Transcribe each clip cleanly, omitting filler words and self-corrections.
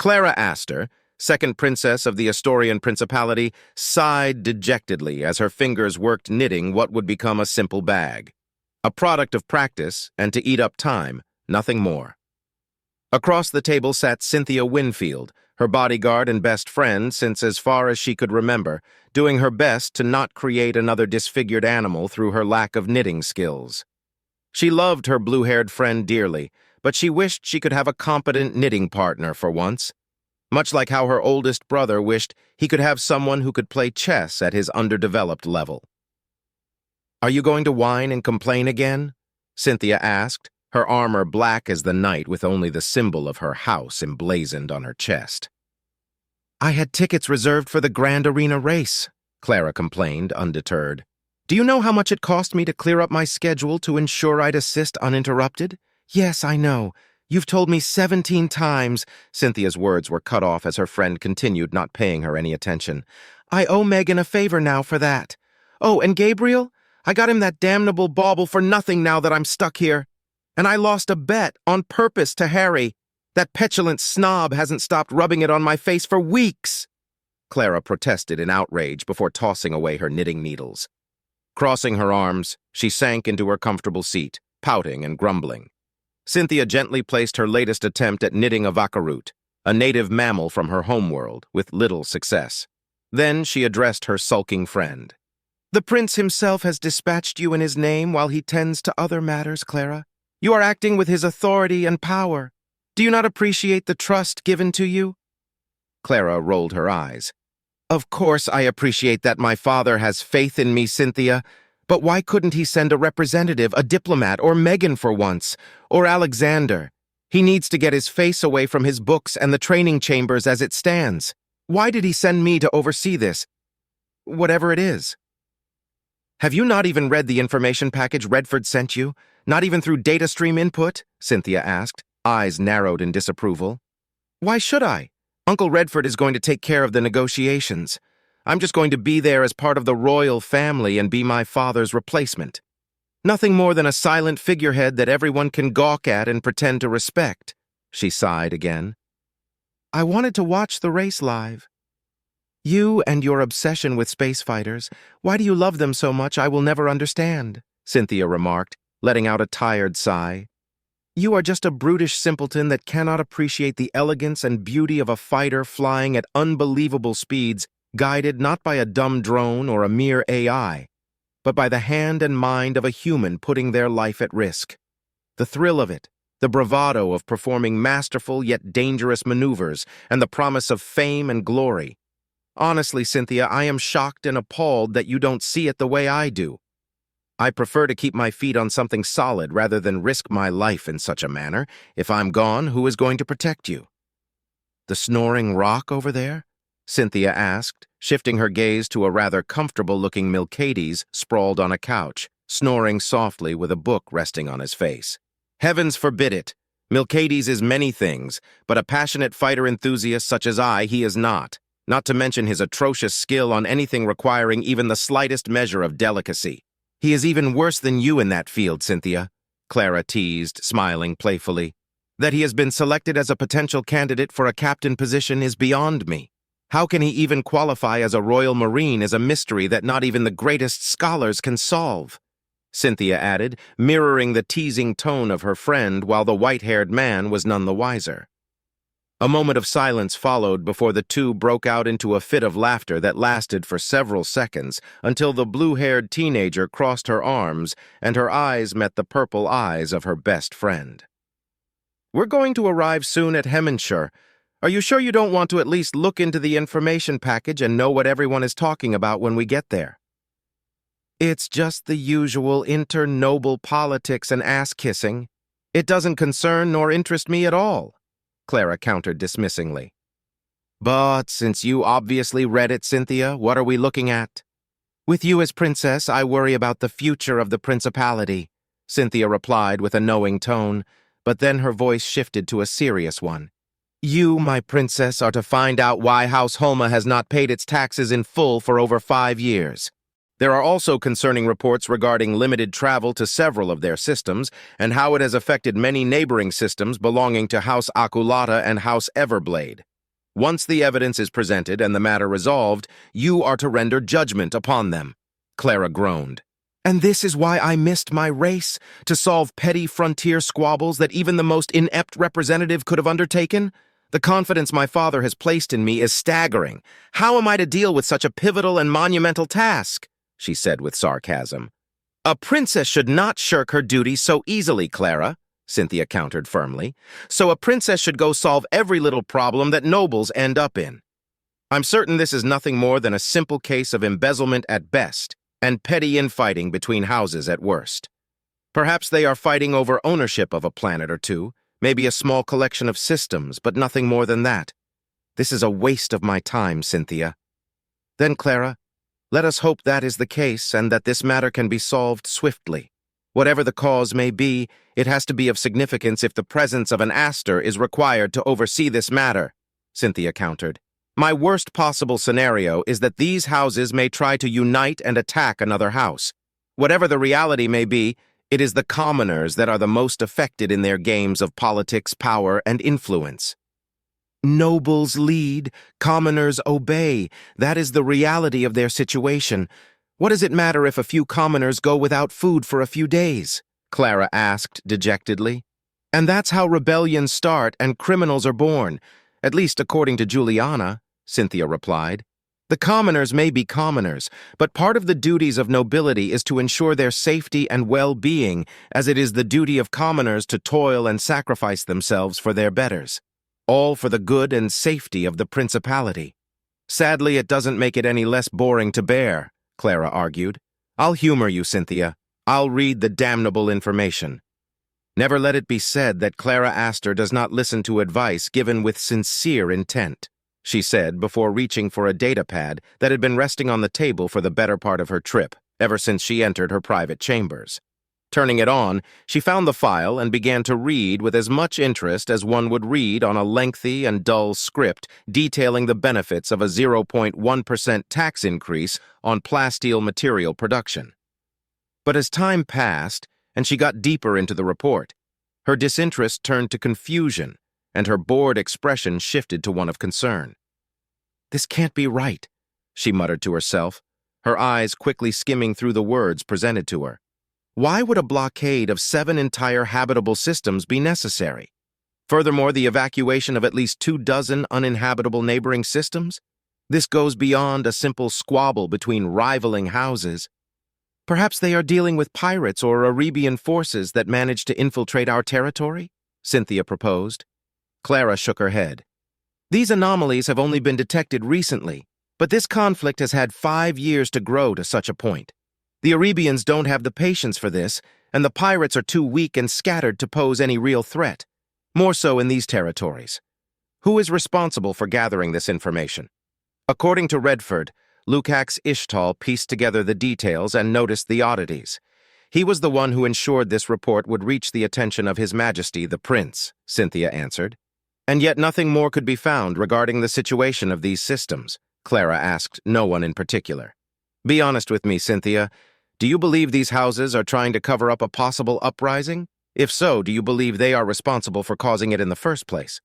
Clara Astor, second princess of the Astorian Principality, sighed dejectedly as her fingers worked knitting what would become a simple bag. A product of practice and to eat up time, nothing more. Across the table sat Cynthia Winfield, her bodyguard and best friend since as far as she could remember, doing her best to not create another disfigured animal through her lack of knitting skills. She loved her blue-haired friend dearly, but she wished she could have a competent knitting partner for once, much like how her oldest brother wished he could have someone who could play chess at his underdeveloped level. "Are you going to whine and complain again?" Cynthia asked, her armor black as the night with only the symbol of her house emblazoned on her chest. "I had tickets reserved for the Grand Arena race," Clara complained, undeterred. "Do you know how much it cost me to clear up my schedule to ensure I'd assist uninterrupted?" "Yes, I know. You've told me 17 times." Cynthia's words were cut off as her friend continued, not paying her any attention. "I owe Megan a favor now for that. Oh, and Gabriel? I got him that damnable bauble for nothing now that I'm stuck here. And I lost a bet on purpose to Harry. That petulant snob hasn't stopped rubbing it on my face for weeks." Clara protested in outrage before tossing away her knitting needles. Crossing her arms, she sank into her comfortable seat, pouting and grumbling. Cynthia gently placed her latest attempt at knitting a vacaroot, a native mammal from her homeworld, with little success. Then she addressed her sulking friend. "The prince himself has dispatched you in his name while he tends to other matters, Clara. You are acting with his authority and power. Do you not appreciate the trust given to you?" Clara rolled her eyes. "Of course I appreciate that my father has faith in me, Cynthia, but why couldn't he send a representative, a diplomat, or Megan for once, or Alexander? He needs to get his face away from his books and the training chambers as it stands. Why did he send me to oversee this? Whatever it is." "Have you not even read the information package Redford sent you? Not even through data stream input?" Cynthia asked, eyes narrowed in disapproval. "Why should I? Uncle Redford is going to take care of the negotiations. I'm just going to be there as part of the royal family and be my father's replacement. Nothing more than a silent figurehead that everyone can gawk at and pretend to respect." She sighed again. "I wanted to watch the race live." "You and your obsession with space fighters. Why do you love them so much I will never understand," Cynthia remarked, letting out a tired sigh. "You are just a brutish simpleton that cannot appreciate the elegance and beauty of a fighter flying at unbelievable speeds, guided not by a dumb drone or a mere AI, but by the hand and mind of a human putting their life at risk. The thrill of it, the bravado of performing masterful yet dangerous maneuvers, and the promise of fame and glory. Honestly, Cynthia, I am shocked and appalled that you don't see it the way I do. I prefer to keep my feet on something solid rather than risk my life in such a manner. If I'm gone, who is going to protect you?" "The snoring rock over there?" Cynthia asked, shifting her gaze to a rather comfortable-looking Milcades sprawled on a couch, snoring softly with a book resting on his face. "Heavens forbid it! Milcades is many things, but a passionate fighter enthusiast such as he is not to mention his atrocious skill on anything requiring even the slightest measure of delicacy. He is even worse than you in that field, Cynthia," Clara teased, smiling playfully. "That he has been selected as a potential candidate for a captain position is beyond me. How can he even qualify as a Royal Marine is a mystery that not even the greatest scholars can solve," Cynthia added, mirroring the teasing tone of her friend while the white-haired man was none the wiser. A moment of silence followed before the two broke out into a fit of laughter that lasted for several seconds until the blue-haired teenager crossed her arms and her eyes met the purple eyes of her best friend. "We're going to arrive soon at Hemmenshire. Are you sure you don't want to at least look into the information package and know what everyone is talking about when we get there?" "It's just the usual inter-noble politics and ass-kissing. It doesn't concern nor interest me at all," Clara countered dismissingly. "But since you obviously read it, Cynthia, what are we looking at?" "With you as princess, I worry about the future of the principality," Cynthia replied with a knowing tone, but then her voice shifted to a serious one. "You, my princess, are to find out why House Holma has not paid its taxes in full for over 5 years. There are also concerning reports regarding limited travel to several of their systems and how it has affected many neighboring systems belonging to House Akulata and House Everblade. Once the evidence is presented and the matter resolved, you are to render judgment upon them. Clara groaned. And this is why I missed my race, to solve petty frontier squabbles that even the most inept representative could have undertaken? The confidence my father has placed in me is staggering. How am I to deal with such a pivotal and monumental task? She said with sarcasm. A princess should not shirk her duty so easily, Clara, Cynthia countered firmly. So a princess should go solve every little problem that nobles end up in. I'm certain this is nothing more than a simple case of embezzlement at best and petty infighting between houses at worst. Perhaps they are fighting over ownership of a planet or two, maybe a small collection of systems, but nothing more than that. This is a waste of my time, Cynthia. Then, Clara, let us hope that is the case and that this matter can be solved swiftly. Whatever the cause may be, it has to be of significance if the presence of an Aster is required to oversee this matter, Cynthia countered. My worst possible scenario is that these houses may try to unite and attack another house. Whatever the reality may be, it is the commoners that are the most affected in their games of politics, power, and influence. Nobles lead, commoners obey. That is the reality of their situation. What does it matter if a few commoners go without food for a few days? Clara asked dejectedly. And that's how rebellions start and criminals are born, at least according to Juliana, Cynthia replied. The commoners may be commoners, but part of the duties of nobility is to ensure their safety and well-being, as it is the duty of commoners to toil and sacrifice themselves for their betters, all for the good and safety of the principality. Sadly, it doesn't make it any less boring to bear, Clara argued. I'll humor you, Cynthia. I'll read the damnable information. Never let it be said that Clara Aster does not listen to advice given with sincere intent, she said before reaching for a datapad that had been resting on the table for the better part of her trip, ever since she entered her private chambers. Turning it on, she found the file and began to read with as much interest as one would read on a lengthy and dull script detailing the benefits of a 0.1% tax increase on plasteel material production. But as time passed, and she got deeper into the report, her disinterest turned to confusion, and her bored expression shifted to one of concern. This can't be right, she muttered to herself, her eyes quickly skimming through the words presented to her. Why would a blockade of 7 entire habitable systems be necessary? Furthermore, the evacuation of at least 24 uninhabitable neighboring systems? This goes beyond a simple squabble between rivaling houses. Perhaps they are dealing with pirates or Arabian forces that managed to infiltrate our territory? Cynthia proposed. Clara shook her head. These anomalies have only been detected recently, but this conflict has had 5 years to grow to such a point. The Arabians don't have the patience for this, and the pirates are too weak and scattered to pose any real threat. More so in these territories. Who is responsible for gathering this information? According to Redford, Lukacs Ishtal pieced together the details and noticed the oddities. He was the one who ensured this report would reach the attention of His Majesty the Prince, Cynthia answered. And yet nothing more could be found regarding the situation of these systems, Clara asked no one in particular. Be honest with me, Cynthia. Do you believe these houses are trying to cover up a possible uprising? If so, do you believe they are responsible for causing it in the first place?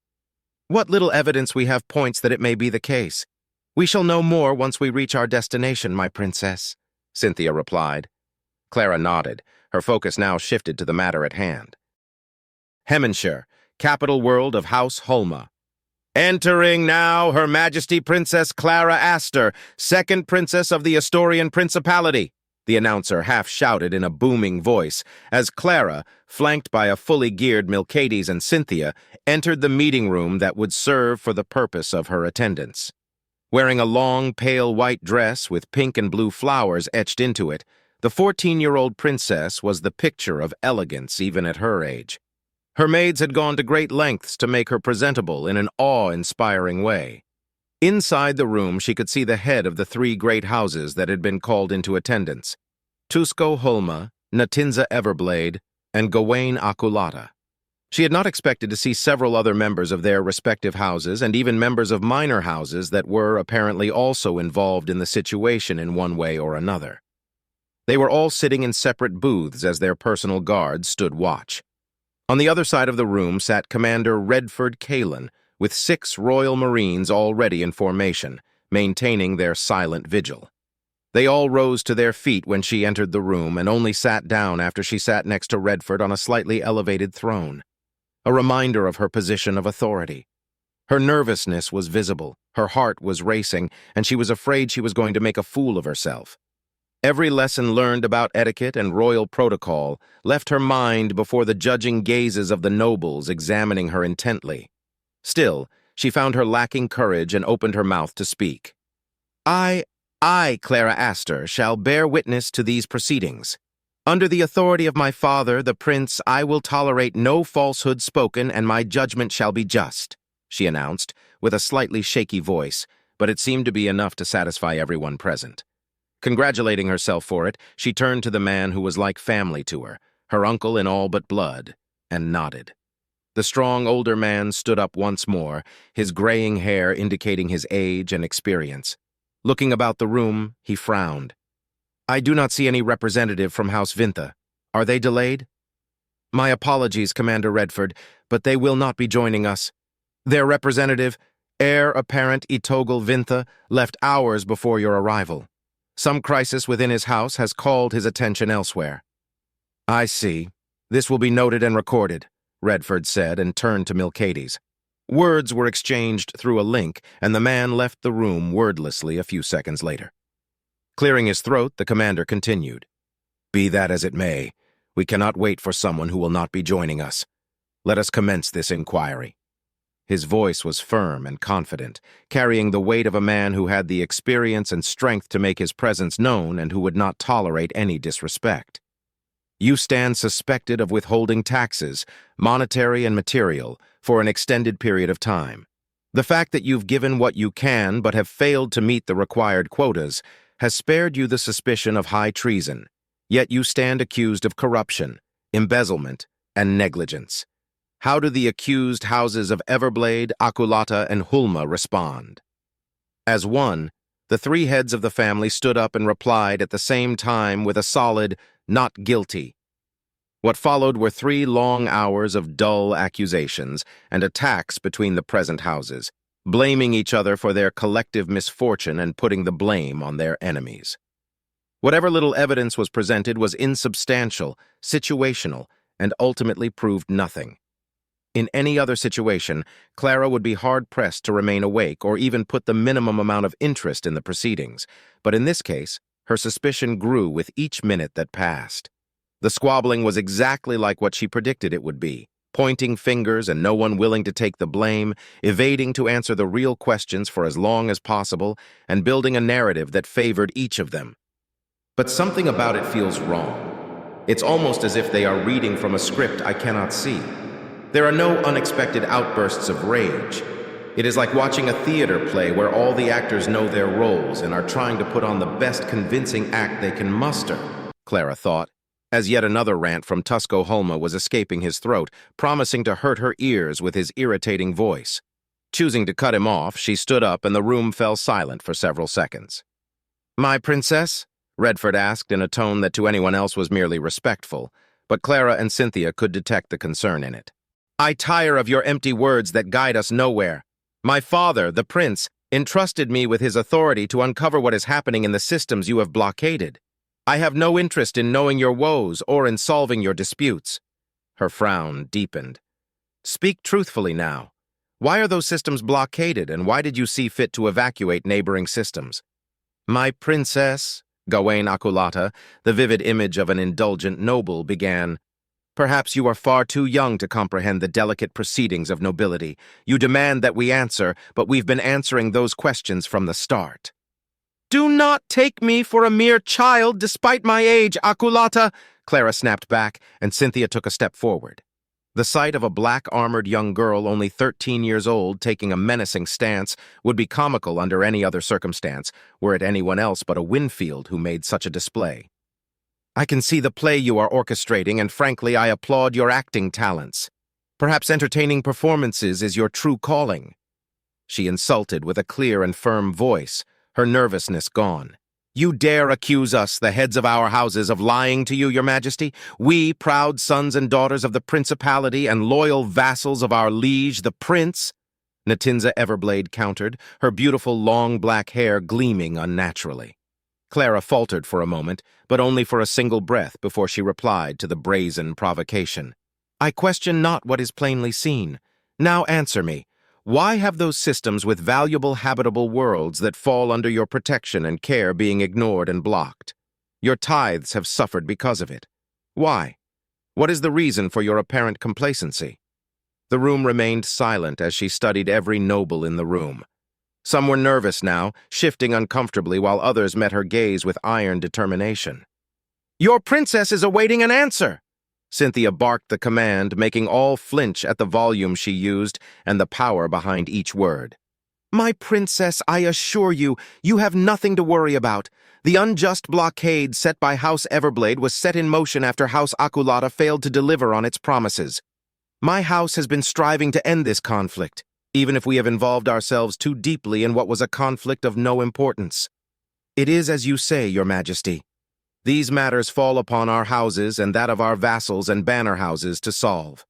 What little evidence we have points that it may be the case. We shall know more once we reach our destination, my princess, Cynthia replied. Clara nodded, her focus now shifted to the matter at hand. Hemenshire, capital world of House Holma. Entering now Her Majesty Princess Clara Aster, second princess of the Astorian Principality, the announcer half shouted in a booming voice as Clara, flanked by a fully geared Milcades and Cynthia, entered the meeting room that would serve for the purpose of her attendance. Wearing a long, pale white dress with pink and blue flowers etched into it, the 14-year-old princess was the picture of elegance even at her age. Her maids had gone to great lengths to make her presentable in an awe-inspiring way. Inside the room, she could see the head of the 3 great houses that had been called into attendance: Tusco Holma, Natinza Everblade, and Gawain Akulata. She had not expected to see several other members of their respective houses and even members of minor houses that were apparently also involved in the situation in one way or another. They were all sitting in separate booths as their personal guards stood watch. On the other side of the room sat Commander Redford Kalen, with 6 Royal Marines already in formation, maintaining their silent vigil. They all rose to their feet when she entered the room and only sat down after she sat next to Redford on a slightly elevated throne, a reminder of her position of authority. Her nervousness was visible, her heart was racing, and she was afraid she was going to make a fool of herself. Every lesson learned about etiquette and royal protocol left her mind before the judging gazes of the nobles examining her intently. Still, she found her lacking courage and opened her mouth to speak. I, Clara Astor, shall bear witness to these proceedings. Under the authority of my father, the prince, I will tolerate no falsehood spoken, and my judgment shall be just, she announced, with a slightly shaky voice, but it seemed to be enough to satisfy everyone present. Congratulating herself for it, she turned to the man who was like family to her uncle in all but blood, and nodded. The strong older man stood up once more, his graying hair indicating his age and experience. Looking about the room, he frowned. I do not see any representative from House Vintha. Are they delayed? My apologies, Commander Redford, but they will not be joining us. Their representative, heir apparent Itogl Vintha, left hours before your arrival. Some crisis within his house has called his attention elsewhere. I see. This will be noted and recorded, Redford said and turned to Milcades. Words were exchanged through a link, and the man left the room wordlessly a few seconds later. Clearing his throat, the commander continued. Be that as it may, we cannot wait for someone who will not be joining us. Let us commence this inquiry. His voice was firm and confident, carrying the weight of a man who had the experience and strength to make his presence known and who would not tolerate any disrespect. You stand suspected of withholding taxes, monetary and material, for an extended period of time. The fact that you've given what you can but have failed to meet the required quotas has spared you the suspicion of high treason, yet you stand accused of corruption, embezzlement, and negligence. How do the accused houses of Everblade, Akulata, and Hulma respond? As one, the 3 heads of the family stood up and replied at the same time with a solid, not guilty. What followed were 3 long hours of dull accusations and attacks between the present houses, blaming each other for their collective misfortune and putting the blame on their enemies. Whatever little evidence was presented was insubstantial, situational, and ultimately proved nothing. In any other situation, Clara would be hard-pressed to remain awake or even put the minimum amount of interest in the proceedings, but in this case, her suspicion grew with each minute that passed. The squabbling was exactly like what she predicted it would be, pointing fingers and no one willing to take the blame, evading to answer the real questions for as long as possible, and building a narrative that favored each of them. But something about it feels wrong. It's almost as if they are reading from a script I cannot see. There are no unexpected outbursts of rage. It is like watching a theater play where all the actors know their roles and are trying to put on the best convincing act they can muster, Clara thought, as yet another rant from Tusko Hulma was escaping his throat, promising to hurt her ears with his irritating voice. Choosing to cut him off, she stood up and the room fell silent for several seconds. My princess? Redford asked in a tone that to anyone else was merely respectful, but Clara and Cynthia could detect the concern in it. I tire of your empty words that guide us nowhere. My father, the prince, entrusted me with his authority to uncover what is happening in the systems you have blockaded. I have no interest in knowing your woes or in solving your disputes. Her frown deepened. Speak truthfully now. Why are those systems blockaded, and why did you see fit to evacuate neighboring systems? My princess, Gawain Akulata, the vivid image of an indulgent noble, began. Perhaps you are far too young to comprehend the delicate proceedings of nobility. You demand that we answer, but we've been answering those questions from the start. Do not take me for a mere child despite my age, Akulata, Clara snapped back, and Cynthia took a step forward. The sight of a black-armored young girl only 13 years old taking a menacing stance would be comical under any other circumstance, were it anyone else but a Winfield who made such a display. I can see the play you are orchestrating, and frankly, I applaud your acting talents. Perhaps entertaining performances is your true calling. She insulted with a clear and firm voice, her nervousness gone. You dare accuse us, the heads of our houses, of lying to you, your majesty? We, proud sons and daughters of the principality and loyal vassals of our liege, the prince? Natinza Everblade countered, her beautiful long black hair gleaming unnaturally. Clara faltered for a moment, but only for a single breath before she replied to the brazen provocation. I question not what is plainly seen. Now answer me. Why have those systems with valuable habitable worlds that fall under your protection and care being ignored and blocked? Your tithes have suffered because of it. Why? What is the reason for your apparent complacency? The room remained silent as she studied every noble in the room. Some were nervous now, shifting uncomfortably, while others met her gaze with iron determination. Your princess is awaiting an answer! Cynthia barked the command, making all flinch at the volume she used and the power behind each word. My princess, I assure you, you have nothing to worry about. The unjust blockade set by House Everblade was set in motion after House Akulata failed to deliver on its promises. My house has been striving to end this conflict, even if we have involved ourselves too deeply in what was a conflict of no importance. It is as you say, Your Majesty. These matters fall upon our houses and that of our vassals and banner houses to solve.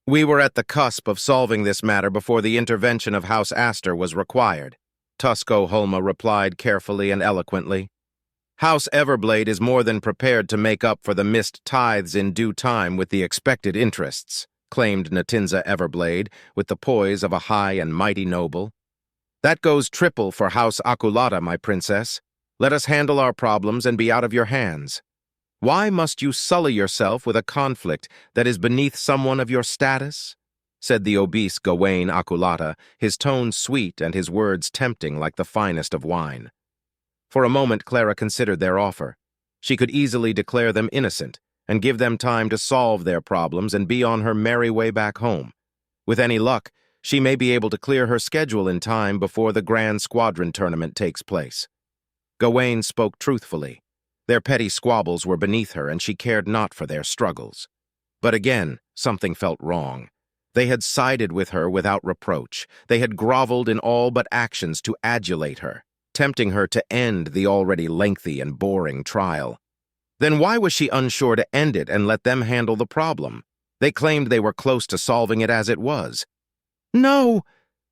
We were at the cusp of solving this matter before the intervention of House Astor was required, Tusco Holma replied carefully and eloquently. House Everblade is more than prepared to make up for the missed tithes in due time with the expected interests, claimed Natinza Everblade with the poise of a high and mighty noble. That goes triple for House Akulata, my princess. Let us handle our problems and be out of your hands. Why must you sully yourself with a conflict that is beneath someone of your status? Said the obese Gawain Akulata, his tone sweet and his words tempting like the finest of wine. For a moment Clara considered their offer. She could easily declare them innocent and give them time to solve their problems and be on her merry way back home. With any luck, she may be able to clear her schedule in time before the Grand Squadron tournament takes place. Gawain spoke truthfully. Their petty squabbles were beneath her, and she cared not for their struggles. But again, something felt wrong. They had sided with her without reproach. They had groveled in all but actions to adulate her, tempting her to end the already lengthy and boring trial. Then why was she unsure to end it and let them handle the problem? They claimed they were close to solving it as it was. No!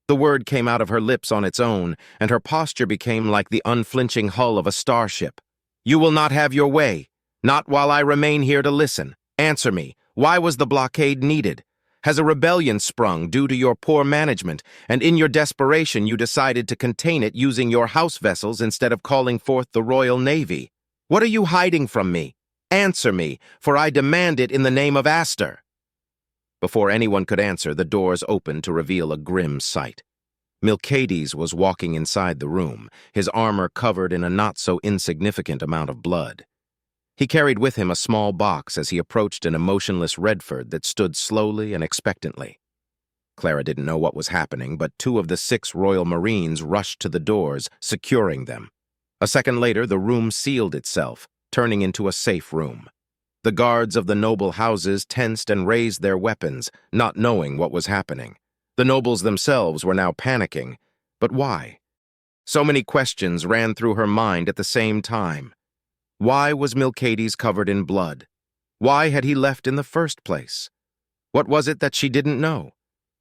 The word came out of her lips on its own, and her posture became like the unflinching hull of a starship. You will not have your way. Not while I remain here to listen. Answer me. Why was the blockade needed? Has a rebellion sprung due to your poor management, and in your desperation you decided to contain it using your house vessels instead of calling forth the Royal Navy? What are you hiding from me? Answer me, for I demand it in the name of Astor. Before anyone could answer, the doors opened to reveal a grim sight. Milcades was walking inside the room, his armor covered in a not-so-insignificant amount of blood. He carried with him a small box as he approached an emotionless Redford that stood slowly and expectantly. Clara didn't know what was happening, but 2 of the 6 Royal Marines rushed to the doors, securing them. A second later, the room sealed itself, turning into a safe room. The guards of the noble houses tensed and raised their weapons, not knowing what was happening. The nobles themselves were now panicking. But why? So many questions ran through her mind at the same time. Why was Milcades covered in blood? Why had he left in the first place? What was it that she didn't know?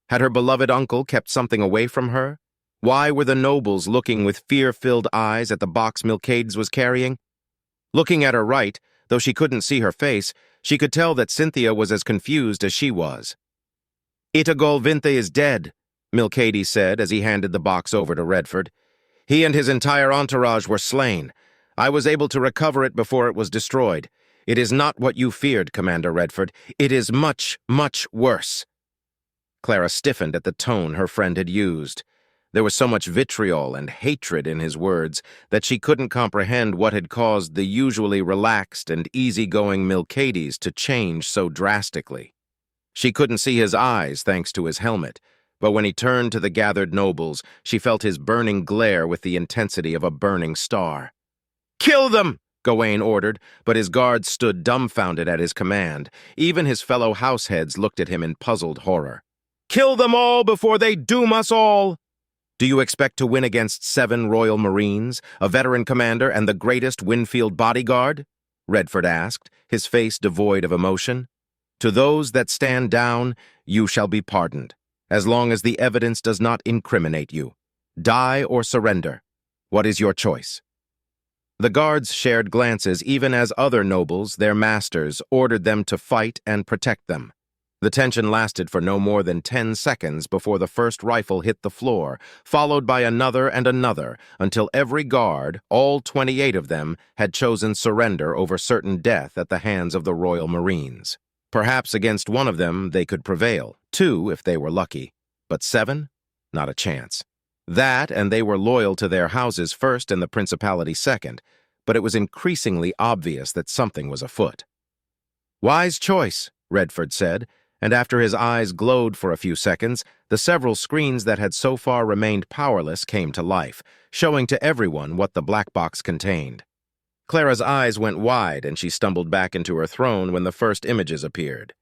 Had her beloved uncle kept something away from her? Why were the nobles looking with fear-filled eyes at the box Milcades was carrying? Looking at her right, though she couldn't see her face, she could tell that Cynthia was as confused as she was. Itagol Vinthe is dead, Milcades said as he handed the box over to Redford. He and his entire entourage were slain. I was able to recover it before it was destroyed. It is not what you feared, Commander Redford. It is much, much worse. Clara stiffened at the tone her friend had used. There was so much vitriol and hatred in his words that she couldn't comprehend what had caused the usually relaxed and easygoing Milcades to change so drastically. She couldn't see his eyes thanks to his helmet, but when he turned to the gathered nobles, she felt his burning glare with the intensity of a burning star. "Kill them!" Gawain ordered, but his guards stood dumbfounded at his command. Even his fellow househeads looked at him in puzzled horror. "Kill them all before they doom us all!" Do you expect to win against 7 Royal Marines, a veteran commander, and the greatest Winfield bodyguard? Redford asked, his face devoid of emotion. To those that stand down, you shall be pardoned. as long as the evidence does not incriminate you. Die or surrender. What is your choice?" The guards shared glances even as other nobles, their masters, ordered them to fight and protect them. The tension lasted for no more than 10 seconds before the first rifle hit the floor, followed by another and another, until every guard, all 28 of them, had chosen surrender over certain death at the hands of the Royal Marines. Perhaps against one of them they could prevail, 2 if they were lucky, but 7? Not a chance. That, and they were loyal to their houses first and the principality second, but it was increasingly obvious that something was afoot. "Wise choice," Redford said, and after his eyes glowed for a few seconds, the several screens that had so far remained powerless came to life, showing to everyone what the black box contained. Clara's eyes went wide and she stumbled back into her throne when the first images appeared.